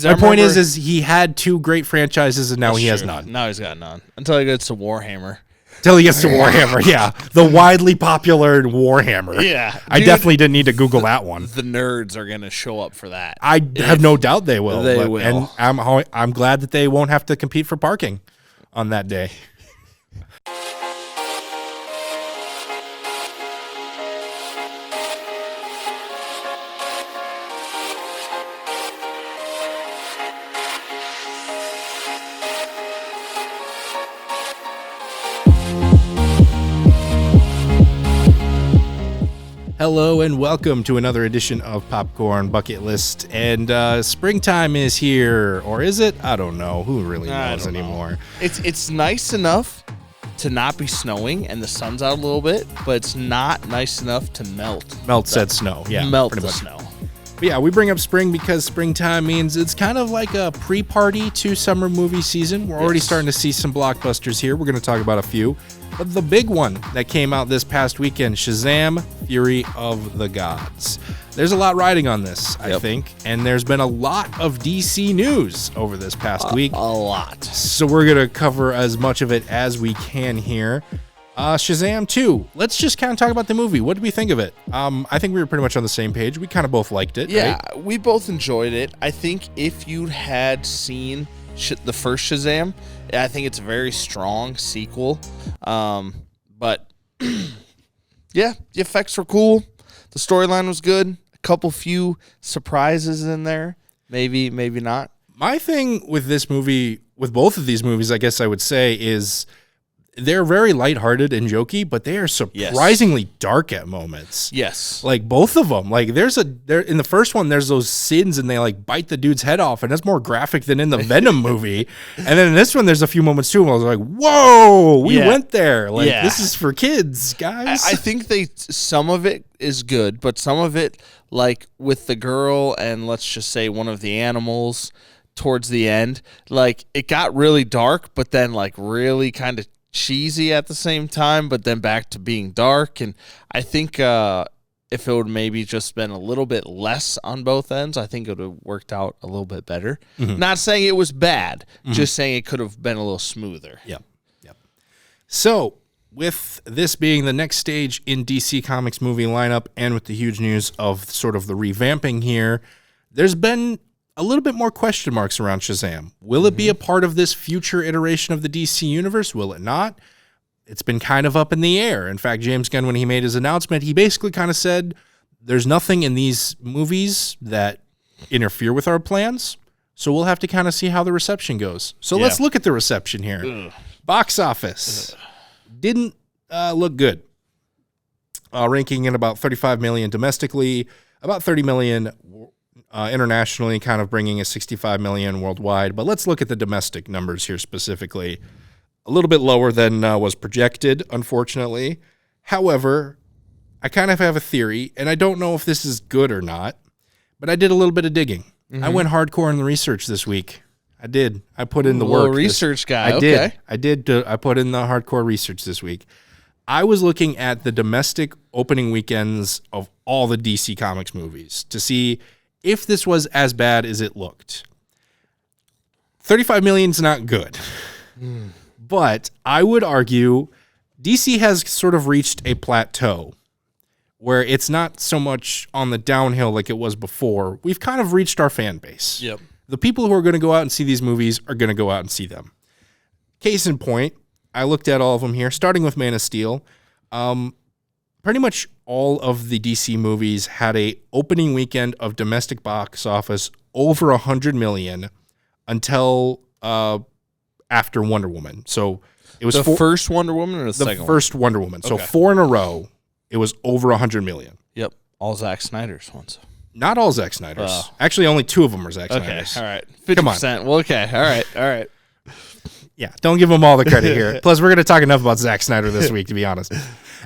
My point is he had two great franchises, and now he has none. Now he's got none. Until he gets to Warhammer. Till he gets to Warhammer, yeah. The widely popular Warhammer. Yeah. I definitely didn't need to Google that one. The nerds are going to show up for that. I have no doubt they will. They will. And I'm glad that they won't have to compete for parking on that day. Hello and welcome to another edition of Popcorn Bucket List. And springtime is here, or is it? I don't know. Who really knows anymore? It's nice enough to not be snowing and the sun's out a little bit, but it's not nice enough to melt. Melt said snow, yeah. Melt the snow. But yeah, we bring up spring because springtime means it's kind of like a pre-party to summer movie season. We're already starting to see some blockbusters here. We're going to talk about a few. But the big one that came out this past weekend, Shazam, Fury of the Gods. There's a lot riding on this, I think, and there's been a lot of DC news over this past week. A lot. So we're going to cover as much of it as we can here. Shazam 2. Let's just kind of talk about the movie. What did we think of it? I think we were pretty much on the same page. We kind of both liked it, Yeah, right? we both enjoyed it. I think if you had seen the first Shazam, I think it's a very strong sequel. But yeah, the effects were cool. The storyline was good. A couple few surprises in there. Maybe not. My thing with this movie, with both of these movies, I guess I would say, is they're very lighthearted and jokey, but they are surprisingly dark at moments. Yes. Like both of them. Like there in the first one, there's those sins and they like bite the dude's head off, and that's more graphic than in the Venom movie. And then in this one, there's a few moments too, and I was like, whoa, we went there. Like this is for kids, guys. I think some of it is good, but some of it, like with the girl and let's just say one of the animals towards the end, like it got really dark, but then like really kind of cheesy at the same time, but then back to being dark. And I think if it would maybe just been a little bit less on both ends, I think it would have worked out a little bit better. Mm-hmm. Not saying it was bad, just saying it could have been a little smoother. Yep. So with this being the next stage in DC Comics movie lineup, and with the huge news of sort of the revamping here, there's been a little bit more question marks around Shazam. Will it be a part of this future iteration of the DC universe? Will it not? It's been kind of up in the air. In fact, James Gunn, when he made his announcement, he basically kind of said, there's nothing in these movies that interfere with our plans, so we'll have to kind of see how the reception goes. So let's look at the reception here. Ugh. Box office. Didn't look good. Ranking in about 35 million domestically, about 30 million internationally, kind of bringing a 65 million worldwide. But let's look at the domestic numbers here specifically. A little bit lower than was projected, unfortunately. However, I kind of have a theory, and I don't know if this is good or not, but I did a little bit of digging. I went hardcore in the research this week. I did. I put in the work. Research guy. I did. I put in the hardcore research this week. I was looking at the domestic opening weekends of all the DC Comics movies to see if this was as bad as it looked. 35 million is not good. But I would argue DC has sort of reached a plateau where it's not so much on the downhill like it was before. We've kind of reached our fan base. Yep. The people who are going to go out and see these movies are going to go out and see them. Case in point, I looked at all of them here, starting with Man of Steel. Pretty much all of the DC movies had a opening weekend of domestic box office over 100 million until after Wonder Woman. So it was the first Wonder Woman or the second one? The first Wonder Woman. So 4 in a row, it was over 100 million. Yep. All Zack Snyder's ones. Not all Zack Snyder's. Actually, only 2 of them are Zack Snyder's. Okay, all right. 50%. Come on. Well, okay, all right. Yeah, don't give them all the credit here. Plus, we're going to talk enough about Zack Snyder this week, to be honest.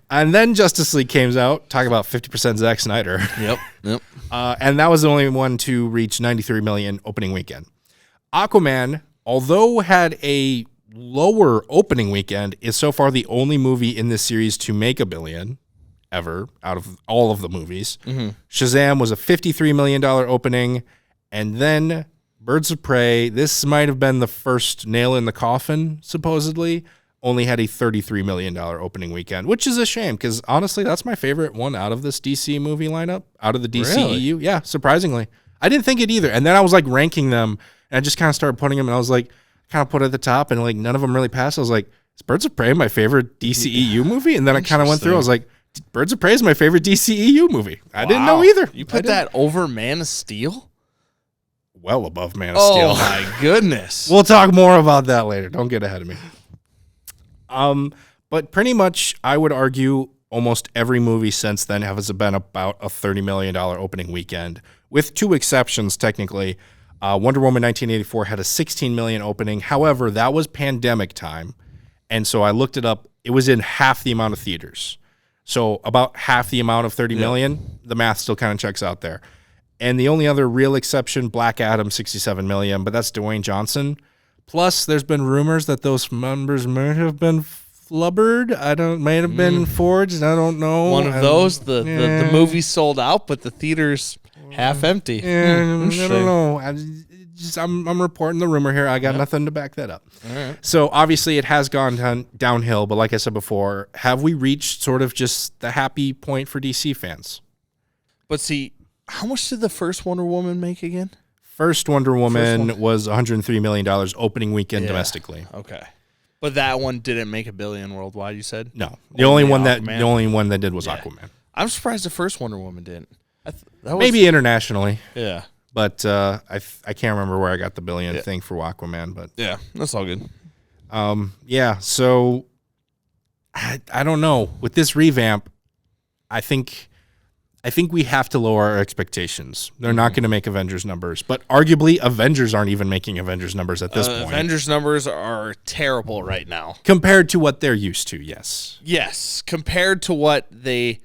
And then Justice League came out, talk about 50% Zack Snyder. Yep. And that was the only one to reach 93 million opening weekend. Aquaman, although had a lower opening weekend, is so far the only movie in this series to make $1 billion ever out of all of the movies. Mm-hmm. Shazam was a $53 million opening, and then Birds of Prey, this might have been the first nail in the coffin, supposedly, only had a $33 million opening weekend, which is a shame because honestly, that's my favorite one out of this DC movie lineup, out of the DCEU. Really? Yeah, surprisingly. I didn't think it either. And then I was like ranking them and I just kind of started putting them and I was like, kind of put it at the top and like none of them really passed. I was like, is Birds of Prey my favorite DCEU movie? And then I kind of went through, I was like, Birds of Prey is my favorite DCEU movie. I didn't know either. You put that over Man of Steel? Well above Man of Steel. Oh my goodness. We'll talk more about that later. Don't get ahead of me. But pretty much, I would argue almost every movie since then has been about a $30 million opening weekend, with two exceptions, technically. Wonder Woman 1984 had a $16 million opening. However, that was pandemic time, and so I looked it up. It was in half the amount of theaters. So about half the amount of 30 million, the math still kind of checks out there. And the only other real exception, Black Adam, 67 million, but that's Dwayne Johnson. Plus, there's been rumors that those numbers may have been flubbered. May have been forged. I don't know. One of those. The movie sold out, but the theater's half empty. I don't know. I'm reporting the rumor here. I got nothing to back that up. All right. So obviously it has gone downhill, but like I said before, have we reached sort of just the happy point for DC fans? But see, how much did the first Wonder Woman make again? First Wonder Woman was $103 million opening weekend domestically. Okay. But that one didn't make $1 billion worldwide, you said? No. The only one that did was Aquaman. I'm surprised the first Wonder Woman didn't. Maybe internationally. Yeah. But I can't remember where I got the billion thing for Aquaman, but yeah, that's all good. So I don't know. With this revamp, I think we have to lower our expectations. They're not going to make Avengers numbers, but arguably Avengers aren't even making Avengers numbers at this point. Avengers numbers are terrible right now. Compared to what they're used to, yes. Yes, compared to what they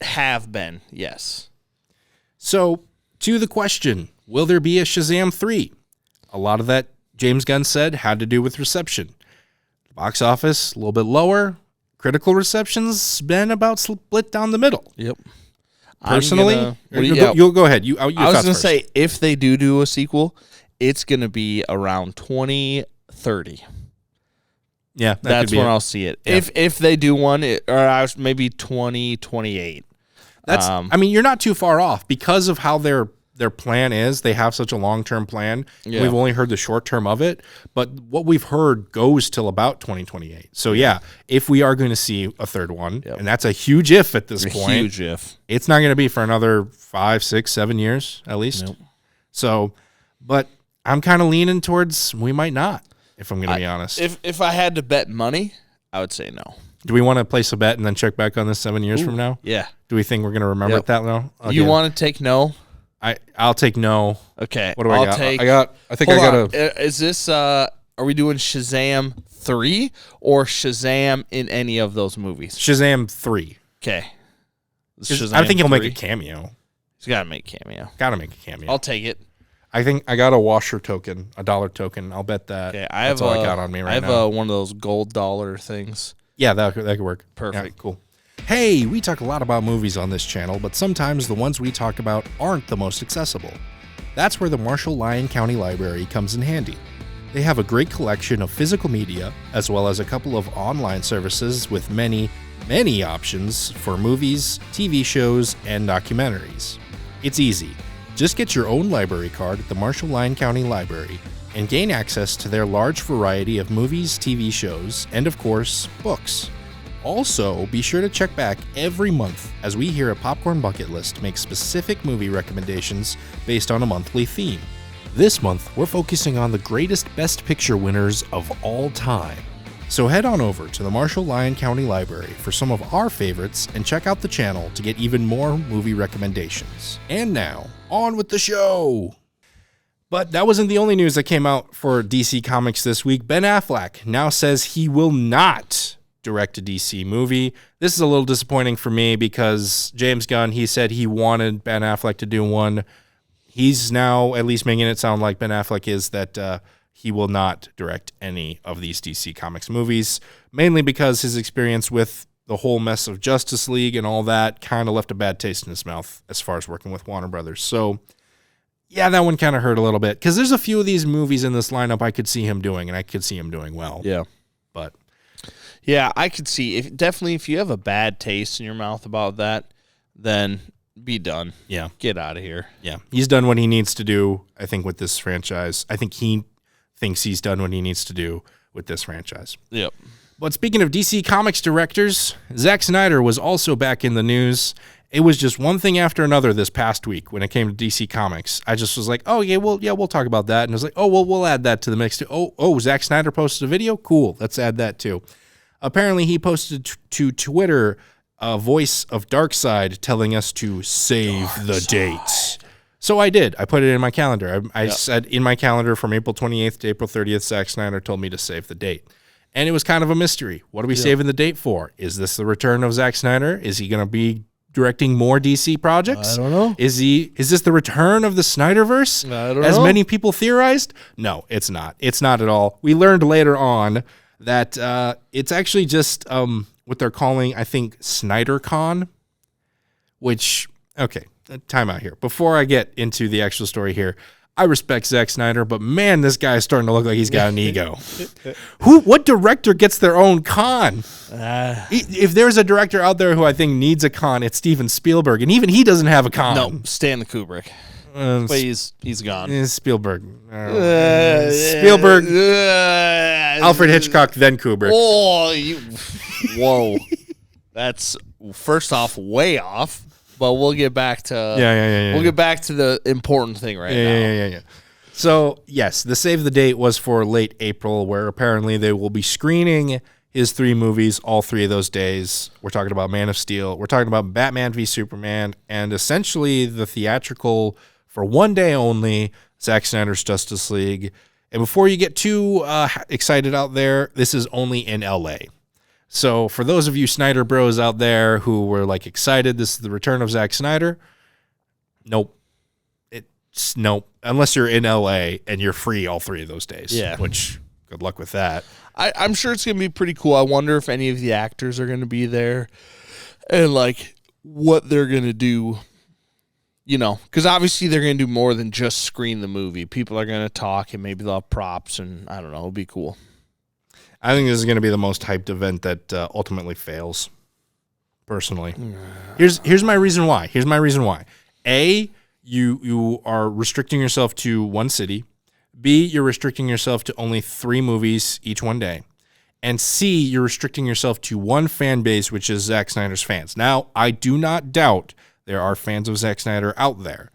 have been, yes. So, to the question, will there be a Shazam 3? A lot of that, James Gunn said, had to do with reception. Box office, a little bit lower. Critical reception's been about split down the middle. Yep. Personally, you'll go ahead. I was going to say, if they do a sequel, it's going to be around 2030. Yeah, that's when I'll see it. Yeah. If they do one, or maybe 2028. That's. I mean, you're not too far off because of how their plan is. They have such a long-term plan. Yeah. We've only heard the short term of it, but what we've heard goes till about 2028. So yeah, if we are going to see a third one, and that's a huge if at this point. Huge if. It's not going to be for another 5, 6, 7 years at least. Nope. So, but I'm kind of leaning towards we might not, if I'm going to be honest. If I had to bet money, I would say no. Do we want to place a bet and then check back on this 7 years from now? Yeah. Do we think we're going to remember it that long? Okay. You want to take no? I'll take no. Okay. What do I got? I think I got a. Is this? Are we doing Shazam 3 or Shazam in any of those movies? Shazam 3. Okay. I think he'll make a cameo. He's got to make a cameo. Got to make a cameo. I'll take it. I think I got a washer token, a dollar token. I'll bet that. Okay, that's all I got on me right now. I have one of those gold dollar things. Yeah, that could work. Perfect. Yeah, cool. Hey, we talk a lot about movies on this channel, but sometimes the ones we talk about aren't the most accessible. That's where the Marshall-Lyon County Library comes in handy. They have a great collection of physical media, as well as a couple of online services with many, many options for movies, TV shows, and documentaries. It's easy. Just get your own library card at the Marshall-Lyon County Library and gain access to their large variety of movies, TV shows, and of course, books. Also, be sure to check back every month as we here at Popcorn Bucket List make specific movie recommendations based on a monthly theme. This month, we're focusing on the greatest Best Picture winners of all time. So head on over to the Marshall-Lyon County Library for some of our favorites and check out the channel to get even more movie recommendations. And now, on with the show! But that wasn't the only news that came out for DC Comics this week. Ben Affleck now says he will not direct a DC movie. This is a little disappointing for me because James Gunn, he said he wanted Ben Affleck to do one. He's now at least making it sound like Ben Affleck is that he will not direct any of these DC Comics movies, mainly because his experience with the whole mess of Justice League and all that kind of left a bad taste in his mouth as far as working with Warner Brothers. So, Yeah, that one kind of hurt a little bit because there's a few of these movies in this lineup I could see him doing, and I could see him doing well. Yeah. But yeah, I could see if you have a bad taste in your mouth about that, then be done. Yeah. Get out of here. Yeah. He's done what he needs to do, I think, with this franchise. I think he thinks he's done what he needs to do with this franchise. Yep. But speaking of DC Comics directors, Zack Snyder was also back in the news. It was just one thing after another this past week when it came to DC Comics. I just was like, oh, yeah, we'll talk about that. And I was like, oh, well, we'll add that to the mix too. Oh, Zack Snyder posted a video? Cool. Let's add that too. Apparently, he posted to Twitter a voice of Darkseid telling us to save the date. So I did. I put it in my calendar. I said in my calendar from April 28th to April 30th, Zack Snyder told me to save the date. And it was kind of a mystery. What are we saving the date for? Is this the return of Zack Snyder? Is he going to be directing more DC projects? I don't know. Is this the return of the Snyderverse? I don't as know. many people theorized? No, it's not. It's not at all. We learned later on that it's actually just what they're calling, I think, SnyderCon, which, okay, time out here. Before I get into the actual story here, I respect Zack Snyder, but man, this guy is starting to look like he's got an ego. What director gets their own con? If there's a director out there who I think needs a con, it's Steven Spielberg, and even he doesn't have a con. No, Stanley Kubrick. But he's gone. Spielberg. Spielberg, Alfred Hitchcock, then Kubrick. Whoa. That's, first off, way off. But we'll get back to We'll get back to the important thing now. Yeah. So yes, the save the date was for late April, where apparently they will be screening his 3 movies all 3 of those days. We're talking about Man of Steel. We're talking about Batman v Superman, and essentially the theatrical for one day only, Zack Snyder's Justice League. And before you get too excited out there, this is only in LA. So for those of you Snyder bros out there who were like excited, this is the return of Zack Snyder. Nope. Nope. Unless you're in LA and you're free all 3 of those days. Yeah. Which, good luck with that. I'm sure it's going to be pretty cool. I wonder if any of the actors are going to be there and like what they're going to do. You know, because obviously they're going to do more than just screen the movie. People are going to talk and maybe they'll have props and I don't know. It'll be cool. I think this is going to be the most hyped event that ultimately fails, personally. Here's my reason why. A, you are restricting yourself to one city. B, you're restricting yourself to only 3 movies each one day. And C, you're restricting yourself to one fan base, which is Zack Snyder's fans. Now, I do not doubt there are fans of Zack Snyder out there.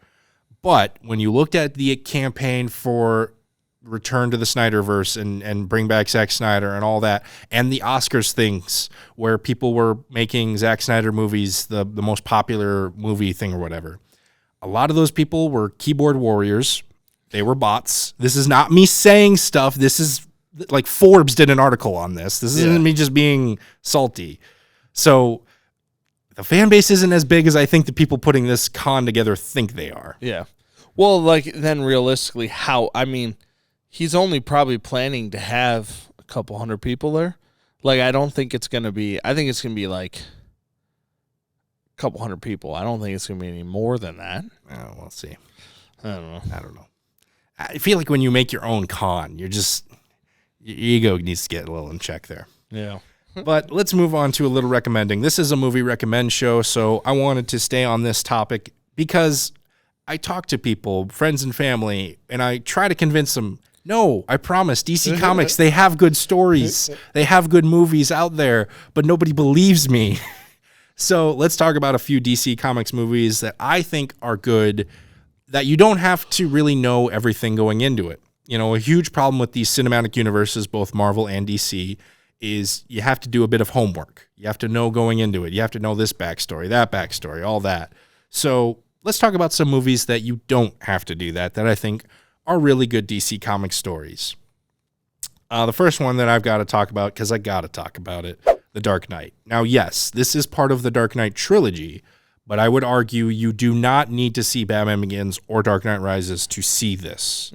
But when you looked at the campaign for return to the Snyderverse and bring back Zack Snyder and all that, and the Oscars things where people were making Zack Snyder movies the most popular movie thing or whatever, a lot of those people were keyboard warriors. They were bots. This is not me saying stuff. This is like Forbes did an article on this. This isn't me just being salty. So the fan base isn't as big as I think the people putting this con together think they are. Yeah. Well, like then realistically, he's only probably planning to have a couple hundred people there. Like, I think it's going to be like a couple hundred people. I don't think it's going to be any more than that. Oh, we'll see. I don't know. I feel like when you make your own con, your ego needs to get a little in check there. Yeah. But let's move on to a little recommending. This is a movie recommend show, so I wanted to stay on this topic because I talk to people, friends and family, and I try to convince them, no, I promise, DC Comics, they have good stories. They have good movies out there, but nobody believes me. So let's talk about a few DC Comics movies that I think are good, that you don't have to really know everything going into it. You know, a huge problem with these cinematic universes, both Marvel and DC, is you have to do a bit of homework. You have to know going into it. You have to know this backstory, that backstory, all that. So let's talk about some movies that you don't have to do that I think are really good DC Comics stories. The first one that I've got to talk about, because I got to talk about it, The Dark Knight. Now, yes, this is part of the Dark Knight trilogy, but I would argue you do not need to see Batman Begins or Dark Knight Rises to see this,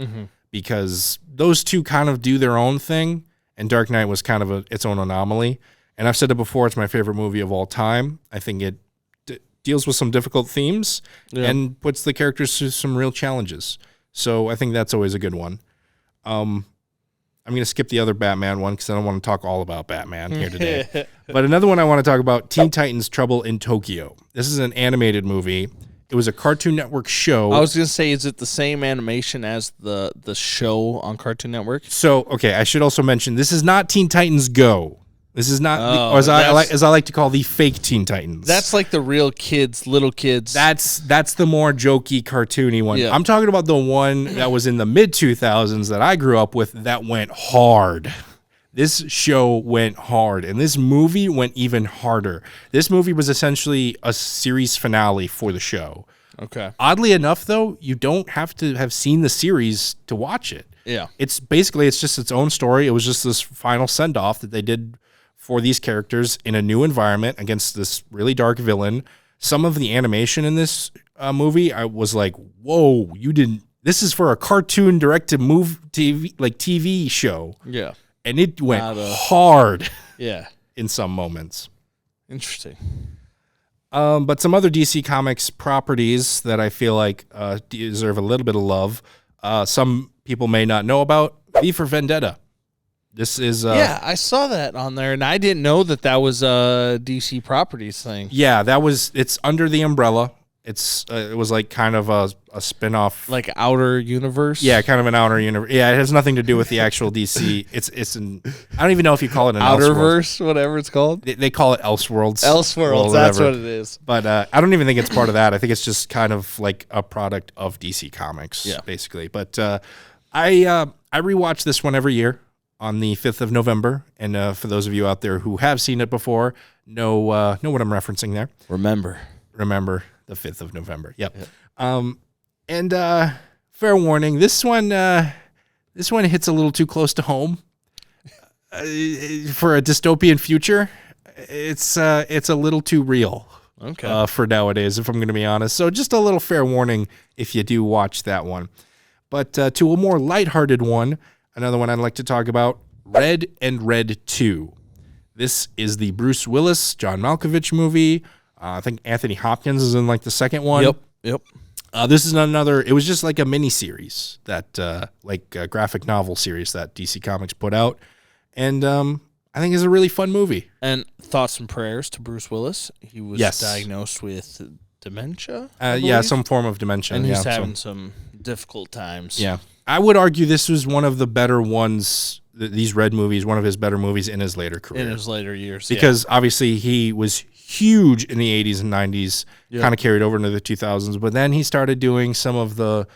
because those two kind of do their own thing, and Dark Knight was kind of its own anomaly. And I've said it before, it's my favorite movie of all time. I think it deals with some difficult themes and puts the characters through some real challenges. So I think that's always a good one. I'm going to skip the other Batman one because I don't want to talk all about Batman here today. But another one I want to talk about, Teen Titans Trouble in Tokyo. This is an animated movie. It was a Cartoon Network show. I was going to say, is it the same animation as the show on Cartoon Network? So, okay, I should also mention, this is not Teen Titans Go. This is not, or as I like to call, the fake Teen Titans. That's like the real kids, little kids. That's the more jokey, cartoony one. Yeah. I'm talking about the one that was in the mid-2000s that I grew up with that went hard. This show went hard, and this movie went even harder. This movie was essentially a series finale for the show. Okay. Oddly enough, though, you don't have to have seen the series to watch it. Yeah. It's just its own story. It was just this final send-off that they did for these characters in a new environment against this really dark villain. Some of the animation in this movie, I was like, whoa, you didn't, this is for a cartoon TV show. Yeah. And it went hard. Yeah. In some moments. Interesting. But some other DC Comics properties that I feel like deserve a little bit of love. Some people may not know about. V for Vendetta. This is yeah, I saw that on there, and I didn't know that was a DC Properties thing. Yeah, it's under the umbrella. It was like kind of a spin-off, like outer universe. Yeah, kind of an outer universe. Yeah, it has nothing to do with the actual DC. I don't even know if you call it an Outerverse, whatever it's called. They call it Elseworlds. Elseworlds, that's what it is. But I don't even think it's part of that. I think it's just kind of like a product of DC Comics, basically. But I rewatch this one every year on the 5th of November. And for those of you out there who have seen it before, know what I'm referencing there. Remember the 5th of November. Yep. And fair warning, this one hits a little too close to home. For a dystopian future, it's a little too real. Okay. For nowadays, if I'm going to be honest. So just a little fair warning if you do watch that one. But to a more lighthearted one, another one I'd like to talk about, Red and Red 2. This is the Bruce Willis, John Malkovich movie. I think Anthony Hopkins is in like the second one. Yep. This is another, it was just like a mini series that, like a graphic novel series that DC Comics put out. And I think it's a really fun movie. And thoughts and prayers to Bruce Willis. He was diagnosed with dementia. Yeah, some form of dementia. And he's having some difficult times. Yeah. I would argue this was one of the better ones, these Red movies, one of his better movies in his later career. In his later years, because obviously he was huge in the 80s and 90s, kind of carried over into the 2000s. But then he started doing some of the,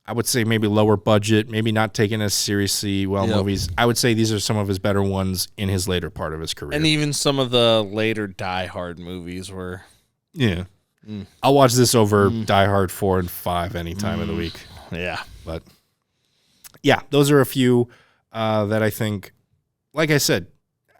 I would say maybe lower budget, maybe not taken as seriously movies. I would say these are some of his better ones in his later part of his career. And even some of the later Die Hard movies were. Yeah. I'll watch this over Die Hard 4 and 5 any time of the week. Yeah. But yeah, those are a few that I think, like I said,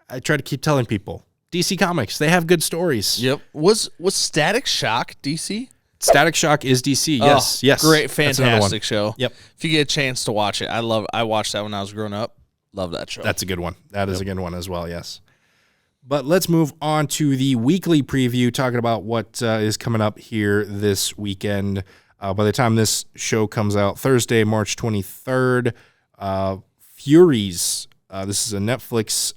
I try to keep telling people, DC Comics, they have good stories. Yep. Was Static Shock DC? Static Shock is DC. Yes. Yes. Great, fantastic show. Yep. If you get a chance to watch it, I watched that when I was growing up. Love that show. That's a good one. That is a good one as well. Yes. But let's move on to the weekly preview, talking about what is coming up here this weekend. By the time this show comes out, Thursday, March 23rd, Furies. This is a Netflix,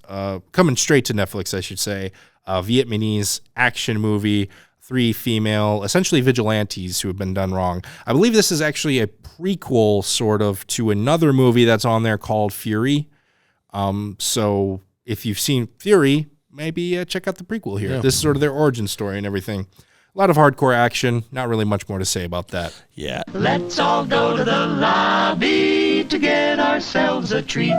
coming straight to Netflix, I should say, Vietnamese action movie. 3 female, essentially vigilantes who have been done wrong. I believe this is actually a prequel, sort of, to another movie that's on there called Fury. So if you've seen Fury, maybe check out the prequel here. Yeah. This is sort of their origin story and everything. A lot of hardcore action. Not really much more to say about that. Yeah. Let's all go to the lobby to get ourselves a treat.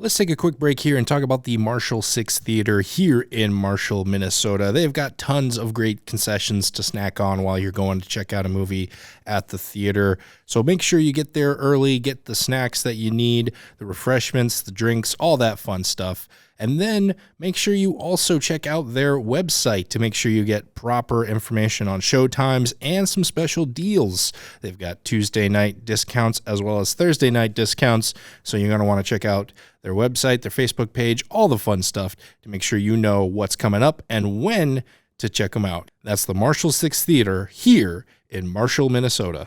Let's take a quick break here and talk about the Marshall 6 Theater here in Marshall, Minnesota. They've got tons of great concessions to snack on while you're going to check out a movie at the theater. So make sure you get there early, get the snacks that you need, the refreshments, the drinks, all that fun stuff. And then make sure you also check out their website to make sure you get proper information on showtimes and some special deals. They've got Tuesday night discounts as well as Thursday night discounts. So you're going to want to check out their website, their Facebook page, all the fun stuff to make sure you know what's coming up and when to check them out. That's the Marshall 6 Theater here in Marshall, Minnesota.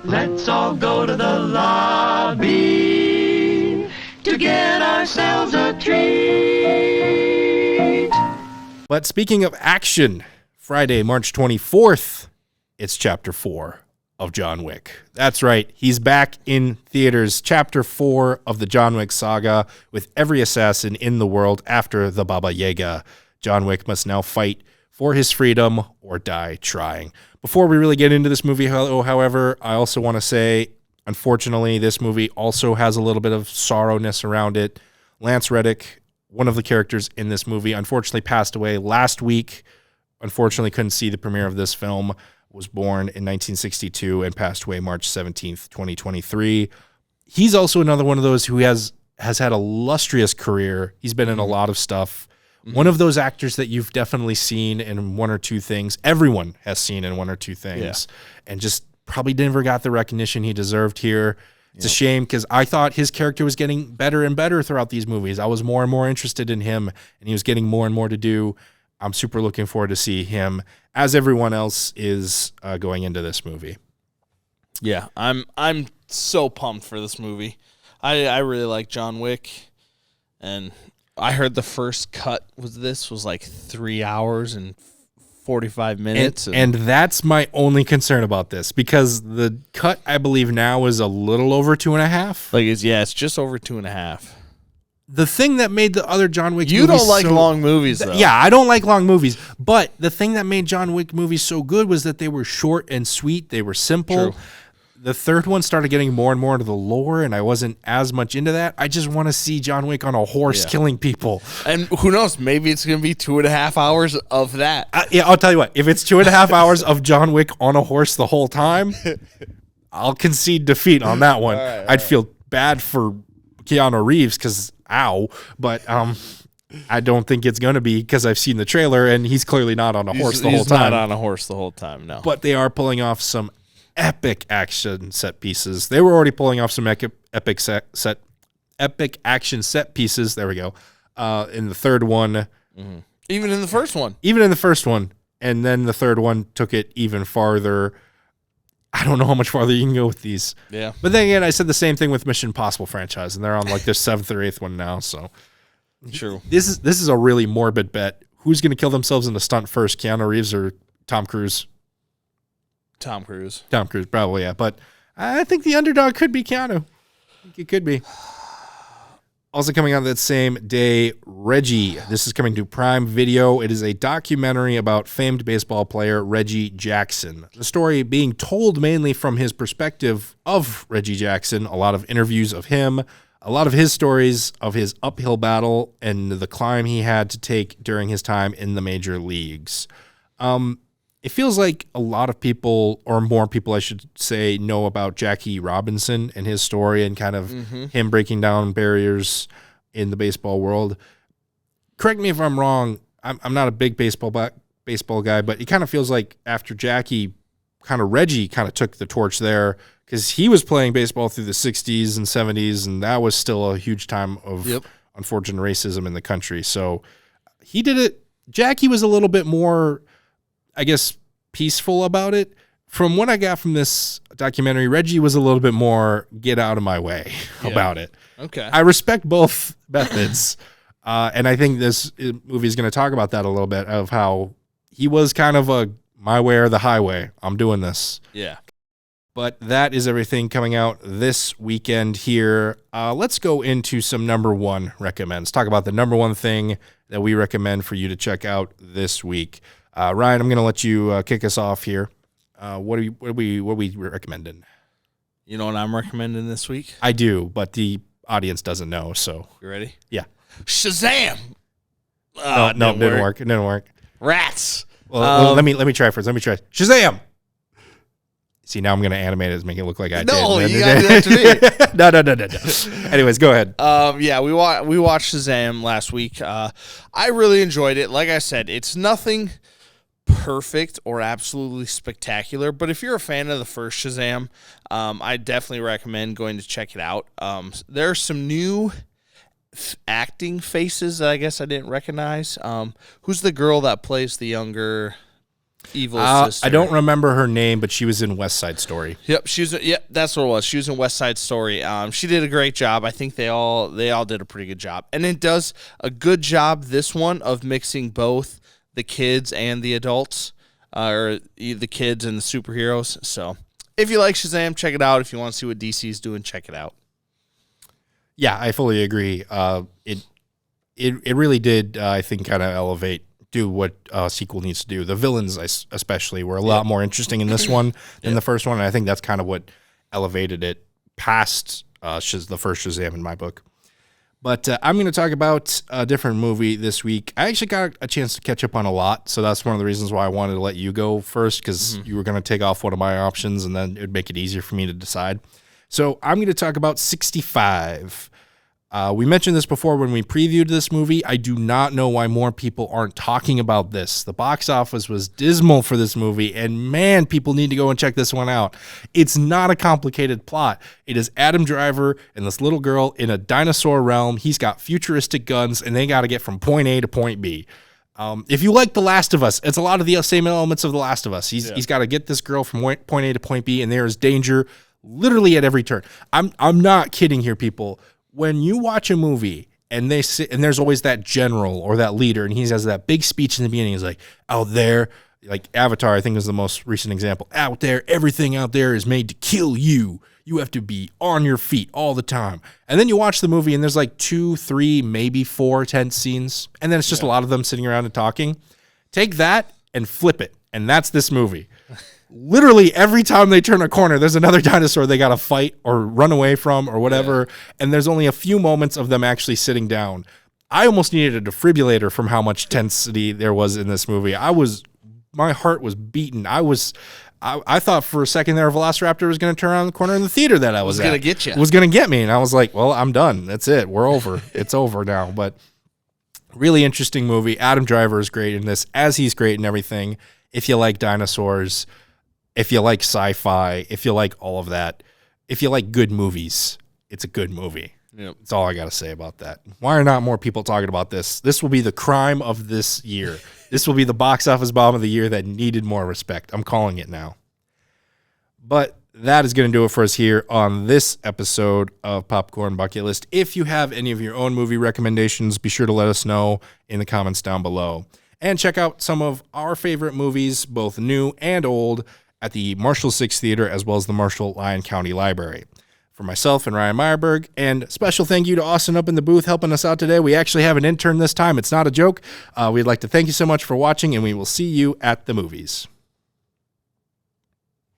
Let's all go to the lobby to get ourselves a treat. But speaking of action, Friday, March 24th, it's Chapter 4 of John Wick. That's right. He's back in theaters. Chapter 4 of the John Wick saga, with every assassin in the world after the Baba Yaga. John Wick must now fight for his freedom or die trying. Before we really get into this movie, however, I also want to say, unfortunately, this movie also has a little bit of sorrowness around it. Lance Reddick, one of the characters in this movie, unfortunately passed away last week. Unfortunately, couldn't see the premiere of this film. Was born in 1962 and passed away March 17th, 2023. He's also another one of those who has had a illustrious career. He's been in a lot of stuff. One of those actors that you've definitely seen in one or two things. Everyone has seen in one or two things. And just probably never got the recognition he deserved here. It's a shame because I thought his character was getting better and better throughout these movies. I was more and more interested in him, and he was getting more and more to do. I'm super looking forward to see him, as everyone else is going into this movie. Yeah, I'm so pumped for this movie. I really like John Wick, and I heard the first cut was like 3 hours and 45 minutes. And that's my only concern about this, because the cut, I believe, now is a little over 2.5. Like, it's just over 2.5. The thing that made the other John Wick You movies don't like long movies, though. Yeah, I don't like long movies. But the thing that made John Wick movies so good was that they were short and sweet. They were simple. True. The third one started getting more and more into the lore, and I wasn't as much into that. I just want to see John Wick on a horse killing people. And who knows? Maybe it's going to be 2.5 hours of that. I'll tell you what. If it's 2.5 hours of John Wick on a horse the whole time, I'll concede defeat on that one. I'd feel bad for Keanu Reeves because, ow. But I don't think it's going to be, because I've seen the trailer, and he's clearly not on a horse the whole time. He's not on a horse the whole time, no. But they are pulling off some epic action set pieces. They were already pulling off some epic action set pieces. There we go. In the third one. Mm-hmm. Even in the first one. Even in the first one. And then the third one took it even farther. I don't know how much farther you can go with these. Yeah. But then again, I said the same thing with Mission Impossible franchise, and they're on like their 7th or 8th one now. So true. This is a really morbid bet. Who's going to kill themselves in the stunt first, Keanu Reeves or Tom Cruise? Tom Cruise, probably, yeah. But I think the underdog could be Keanu. I think it could be. Also coming out that same day, Reggie. This is coming to Prime Video. It is a documentary about famed baseball player Reggie Jackson. The story being told mainly from his perspective of Reggie Jackson. A lot of interviews of him, a lot of his stories of his uphill battle and the climb he had to take during his time in the major leagues. It feels like a lot of people, or more people I should say, know about Jackie Robinson and his story and kind of him breaking down barriers in the baseball world. Correct me if I'm wrong. I'm not a big baseball guy, but it kind of feels like after Jackie, kind of Reggie kind of took the torch there, because he was playing baseball through the 60s and 70s, and that was still a huge time of unfortunate racism in the country. So he did it. Jackie was a little bit more, I guess, peaceful about it. From what I got from this documentary, Reggie was a little bit more get out of my way about it. Okay. I respect both methods. And I think this movie is going to talk about that a little bit, of how he was kind of a my way or the highway. I'm doing this. Yeah. But that is everything coming out this weekend here. Let's go into some number one recommends. Talk about the number one thing that we recommend for you to check out this week. Ryan, I'm going to let you kick us off here. What are we recommending? You know what I'm recommending this week? I do, but the audience doesn't know. So you ready? Yeah. Shazam. No, didn't work. It didn't work. Rats. Well, let me try first. Let me try. Shazam. See, now I'm going to animate it to make it look like I did. No, you got to do that to me. No. Anyways, go ahead. Yeah, we watched Shazam last week. I really enjoyed it. Like I said, it's nothing perfect or absolutely spectacular, but if you're a fan of the first Shazam, I definitely recommend going to check it out. There are some new acting faces that I guess I didn't recognize. Who's the girl that plays the younger evil sister. I don't remember her name, but she was in West Side Story. Yep, that's what it was. She was in West Side Story. She did a great job. I think they all did a pretty good job, and it does a good job. This one of mixing both the kids and the adults, or the kids and the superheroes. So, if you like Shazam, check it out. If you want to see what DC is doing, check it out. Yeah, I fully agree. It really did, I think, kind of do what a sequel needs to do. The villains, especially, were a lot more interesting in this one than the first one, and I think that's kind of what elevated it past the first Shazam in my book. But I'm going to talk about a different movie this week. I actually got a chance to catch up on a lot, so that's one of the reasons why I wanted to let you go first, because you were going to take off one of my options, and then it would make it easier for me to decide. So I'm going to talk about 65. We mentioned this before when we previewed this movie. I do not know why more people aren't talking about this. The box office was dismal for this movie, and man, people need to go and check this one out. It's not a complicated plot. It is Adam Driver and this little girl in a dinosaur realm. He's got futuristic guns, and they got to get from point A to point B. If you like The Last of Us, it's a lot of the same elements of The Last of Us. He's got to get this girl from point A to point B, and there is danger literally at every turn. I'm not kidding here, people. When you watch a movie and there's always that general or that leader, and he has that big speech in the beginning, he's like, out there, like Avatar, I think is the most recent example. Out there, everything out there is made to kill you. You have to be on your feet all the time. And then you watch the movie and there's like 2, 3, maybe 4 tense scenes. And then it's just a lot of them sitting around and talking. Take that and flip it. And that's this movie. Literally every time they turn a corner, there's another dinosaur they got to fight or run away from or whatever. And there's only a few moments of them actually sitting down. I almost needed a defibrillator from how much tensity there was in this movie. My heart was beaten. I thought for a second there a Velociraptor was going to turn around the corner in the theater that I was at. Going to get you. Was going to get me. And I was like, well, I'm done. That's it. We're over. It's over now. But really interesting movie. Adam Driver is great in this, as he's great in everything. If you like dinosaurs, if you like sci-fi, if you like all of that, if you like good movies, it's a good movie. Yep. That's all I got to say about that. Why are not more people talking about this? This will be the crime of this year. This will be the box office bomb of the year that needed more respect. I'm calling it now. But that is going to do it for us here on this episode of Popcorn Bucket List. If you have any of your own movie recommendations, be sure to let us know in the comments down below. And check out some of our favorite movies, both new and old, at the Marshall 6 Theater, as well as the Marshall Lyon County Library. For myself and Ryan Meyerberg, and special thank you to Austin up in the booth helping us out today. We actually have an intern this time. It's not a joke. We'd like to thank you so much for watching, and we will see you at the movies.